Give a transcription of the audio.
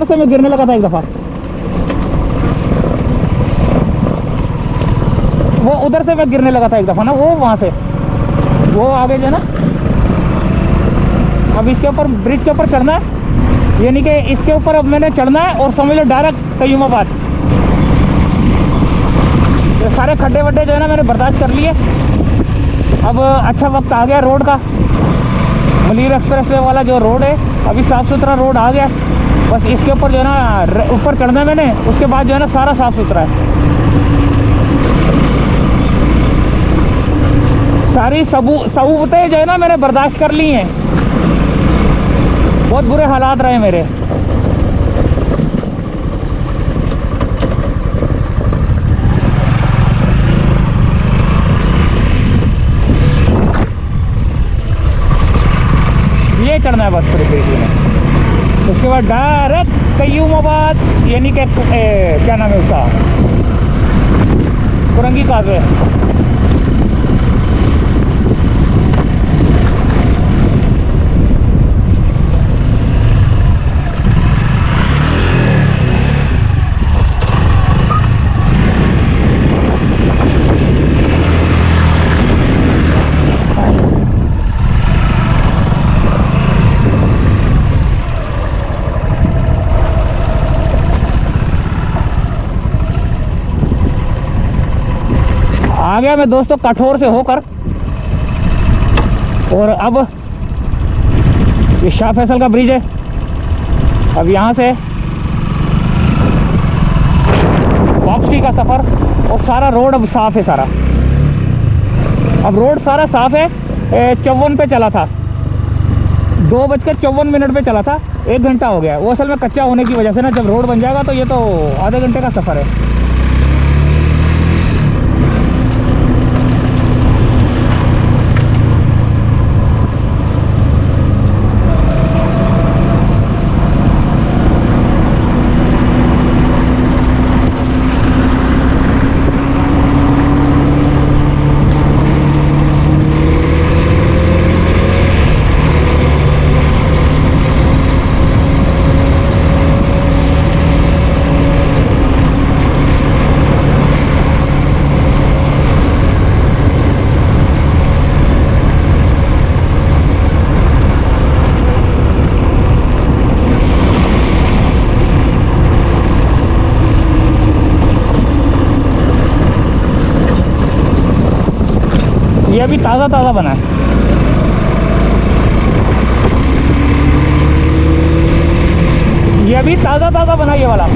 उधर से मैं गिरने लगा था एक दफ़ा, वो उधर से मैं गिरने लगा था एक दफ़ा ना, वो वहाँ से वो आगे जो है ना। अब इसके ऊपर ब्रिज के ऊपर चढ़ना है, यानी कि इसके ऊपर अब मैंने चढ़ना है और समझ लो डायरेक्ट कयूमाबाद। ये सारे खड्डे वड्डे जो है ना मैंने बर्दाश्त कर लिए। अब अच्छा वक्त आ गया रोड का, मलीर एक्सप्रेस वे वाला जो रोड है, अभी साफ़ सुथरा रोड आ गया। बस इसके ऊपर जो है ना ऊपर चढ़ना है मैंने, उसके बाद जो है ना सारा साफ़ सुथरा है। सारी सहूलतें जो है ना मैंने बर्दाश्त कर ली हैं। बहुत बुरे हालात रहे मेरे। ये चढ़ना है बस पूरी तरीके में। उसके बाद डायरेक्ट कयूमाबाद, यानी कि क्या नाम है उसका, कुरंगी काज़वे। आ गया मैं दोस्तों कठोर से होकर, और अब ये शाह फैसल का ब्रिज है। अब यहाँ से वापसी का सफ़र, और सारा रोड अब साफ़ है सारा। अब रोड सारा साफ़ है। 54 पे चला था, 2:54 पे चला था, 1 घंटा हो गया। वो असल में कच्चा होने की वजह से ना, जब रोड बन जाएगा तो ये तो आधे घंटे का सफ़र है। ये अभी ताज़ा ताज़ा बना है। ये अभी ताज़ा ताज़ा बना ये वाला।